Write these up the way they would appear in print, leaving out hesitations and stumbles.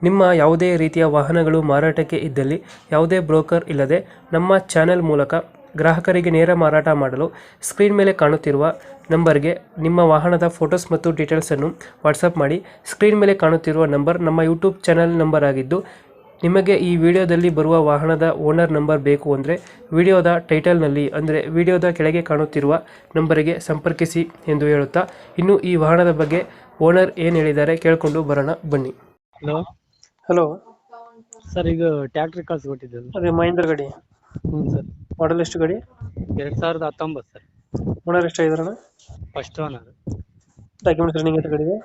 ನಿಮ್ಮ ಯಾವುದೇ ರೀತಿಯ ವಾಹನಗಳು ಮಾರಾಟಕ್ಕೆ ಇದ್ದಲ್ಲಿ ಯಾವುದೇ ಬ್ರೋಕರ್ ಇಲ್ಲದೆ ನಮ್ಮ ಚಾನೆಲ್ ಮೂಲಕ ಗ್ರಾಹಕರಿಗೆ ನೇರ ಮಾರಾಟ ಮಾಡಲು ಸ್ಕ್ರೀನ್ ಮೇಲೆ ಕಾಣುತ್ತಿರುವ ನಂಬರ್ಗೆ ನಿಮ್ಮ ವಾಹನದ ಫೋಟೋಸ್ ಮತ್ತು ಡೀಟೇಲ್ಸನ್ನು ವಾಟ್ಸಪ್ ಮಾಡಿ. ಸ್ಕ್ರೀನ್ ಮೇಲೆ ಕಾಣುತ್ತಿರುವ ನಂಬರ್ ನಮ್ಮ ಯೂಟ್ಯೂಬ್ ಚಾನೆಲ್ ನಂಬರ್ ಆಗಿದ್ದು, ನಿಮಗೆ ಈ ವಿಡಿಯೋದಲ್ಲಿ ಬರುವ ವಾಹನದ ಓನರ್ ನಂಬರ್ ಬೇಕು ಅಂದರೆ ವಿಡಿಯೋದ ಟೈಟಲ್ನಲ್ಲಿ ಅಂದರೆ ವಿಡಿಯೋದ ಕೆಳಗೆ ಕಾಣುತ್ತಿರುವ ನಂಬರಿಗೆ ಸಂಪರ್ಕಿಸಿ ಎಂದು ಹೇಳುತ್ತಾ, ಇನ್ನು ಈ ವಾಹನದ ಬಗ್ಗೆ ಓನರ್ ಏನು ಹೇಳಿದ್ದಾರೆ ಕೇಳಿಕೊಂಡು ಬರೋಣ ಬನ್ನಿ. ಹಲೋ ಹಲೋ ಸರ್, ಈಗ ಟ್ಯಾಕ್ಟ್ರಿ ಕಳ್ಸಿಕೊಟ್ಟಿದ್ದು. ಅದೇ ಮಹೇಂದ್ರ ಗಾಡಿ ಹ್ಞೂ ಸರ್, ಮಾಡಲ್ ಎಷ್ಟು ಗಾಡಿ? 2019 ಸರ್. ಓನರ್ ಎಷ್ಟಾಗಿದಾರಣ? First owner. ಡಾಕ್ಯುಮೆಂಟ್ಸ್ ರನ್ನಿಂಗ್ ಐತೆ ಗಾಡಿಗೆ?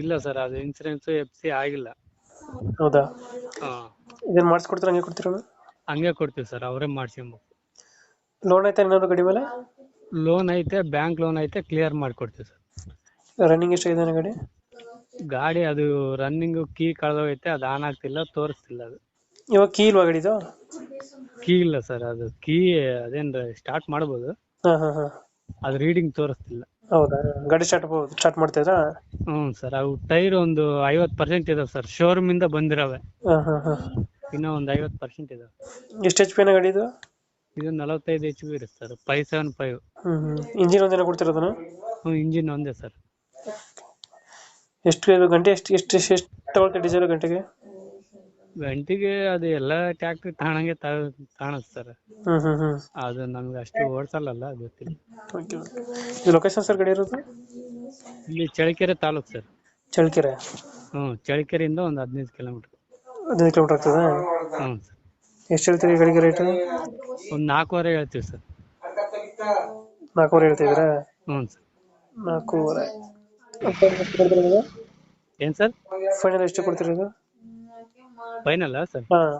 ಇಲ್ಲ ಸರ್, ಅದು ಇನ್ಸೂರೆನ್ಸ್ FC ಆಗಿಲ್ಲ. ಹೌದಾ? ಹಾಂ, ಇದನ್ನು ಮಾಡಿಸ್ಕೊಡ್ತಾರೆ ಹಂಗೆ ಕೊಡ್ತೀರ? ಹಂಗೆ ಕೊಡ್ತೀವಿ ಸರ್, ಅವರೇ ಮಾಡಿಸ್ಕೊಬೇಕು. ಲೋನ್ ಐತೆ ಏನಾದ್ರು ಗಾಡಿ ಮೇಲೆ? ಲೋನ್ ಐತೆ, ಬ್ಯಾಂಕ್ ಲೋನ್ ಐತೆ, ಕ್ಲಿಯರ್ ಮಾಡಿಕೊಡ್ತೀವಿ ಸರ್. ರನ್ನಿಂಗ್ ಎಷ್ಟಾಗಿದೆ ಗಾಡಿ? ಗಾಡಿ ಅದು ರನ್ನಿಂಗು ಕೀ ಕಳೆದೋಗೈತೆ, ಅದು ಆನ್ ಆಗ್ತಿಲ್ಲ, ತೋರಿಸ್ತಿಲ್ಲ. ಅದು ಇವಾಗ ಕೀ ಇಲ್ವಾ ಗಾಡಿದು? ಕೀ ಇಲ್ಲ ಸರ್, ಅದು ಕೀ ಅದೇನು ಸ್ಟಾರ್ಟ್ ಮಾಡ್ಬೋದು, ಹಾಂ ಹಾಂ ಹಾಂ. ಅದು ರೀಡಿಂಗ್ ತೋರಿಸ್ತಿಲ್ಲ. ಹೌದಾ? ಗಾಡಿ ಸ್ಟಾರ್ಟ್ ಮಾಡ್ತಾ ಇದ್ರಾ? ಹ್ಞೂ ಸರ್, ಅವು ಟೈರ್ ಒಂದು 50% ಇದಾವೆ ಸರ್, ಶೋರೂಮ್ ಇಂದ ಬಂದಿರವೆ. ಹಾಂ ಹಾಂ ಹಾಂ. ಇನ್ನೂ ಒಂದು 50% ಇದಾವೆ. ಎಷ್ಟು HP ನ ಗಾಡಿ ಇದು? ಇದು 45 HP ಇರುತ್ತೆ ಸರ್, 575. ಇಂಜಿನ್ ಒಂದೇನ ಕೊಡ್ತಿರೋದನ್ನ? ಹ್ಞೂ, ಇಂಜಿನ್ ಒಂದೇ ಸರ್. ಎಷ್ಟು ಗಂಟೆ ಎಷ್ಟು ಎಷ್ಟು ಎಷ್ಟು ತಗೊಳ್ತೆ ಡೀಸೆಲ್ ಗಂಟೆಗೆ? ಗಂಟೆಗೆ ಅದು ಎಲ್ಲ ಟ್ಯಾಕ್ಟ್ರಿ ತಾಣಂಗೆ ತಾಣುತ್ತೆ ಸರ್. ಅದು ನಮ್ಗೆ ಅಷ್ಟು ಓಡಿಸಲ್ಲ, ಗೊತ್ತಿಲ್ಲ. Okay okay. ಇದು ಲೊಕೇಶನ್ ಸರ್ ಗಾಡಿ ಇರೋದು? ಇಲ್ಲಿ ಚಳ್ಳಕೆರೆ ತಾಲೂಕು ಸರ್. ಚಳ್ಳಕೆರೆ? ಹ್ಞೂ, ಚಳ್ಳಕೆರೆಯಿಂದ ಒಂದು 15 ಕಿಲೋಮೀಟ್ರ್. 15 ಕಿಲೋಮೀಟರ್ ಆಗ್ತದೆ? ಹ್ಞೂ ಸರ್. ಎಷ್ಟು ಹೇಳ್ತೀರಿ ಈ ಗಾಡಿಗೆ ರೇಟು? ಒಂದು 4.25 ಹೇಳ್ತೀವಿ ಸರ್. 4.25 ಹೇಳ್ತಿದ್ದೀರಾ? ಹ್ಞೂ ಸರ್. 4.25. ಏನು ಸರ್? ಫೈನಲ್ ಎಷ್ಟು ಕೊಡ್ತೀರಿ ಇದು? ಫೈನಲ್ಲ ಸರ್? ಹಾಂ,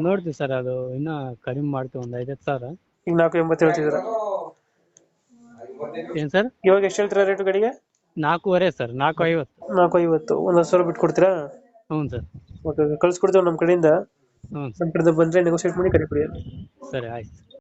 ನೋಡ್ತೀವಿ ಸರ್, ಅದು ಇನ್ನೂ ಕಡಿಮೆ ಮಾಡ್ತೀವಿ, ಒಂದು 5-10 ಸಾವಿರ. ಈಗ 4.80 ಹೇಳ್ತಿದ್ದೀರಾ? ಏನು ಸರ್? ಇವಾಗ ಎಷ್ಟು ಹೇಳ್ತೀರಾ ರೇಟು ಗಾಡಿಗೆ? 4.25 ಸರ್, 4.50. 4.50. ಒಂದು 10 ಸಾವಿರ ಬಿಟ್ಟು ಕೊಡ್ತೀರಾ? ಹ್ಞೂ ಸರ್. ಓಕೆ, ಕಳ್ಸಿಕೊಡ್ತೀವಿ ನಮ್ಮ ಕಡೆಯಿಂದ. ಹ್ಞೂ ನಮ್ಮ ಸರ್, ಕಡೆಯಿಂದ ಬಂದರೆ ನೆಗೋಸಿಯೇಟ್ ಮಾಡಿ ಕಡೆ ಕೊಡಿ. ಸರಿ ಆಯ್ತು.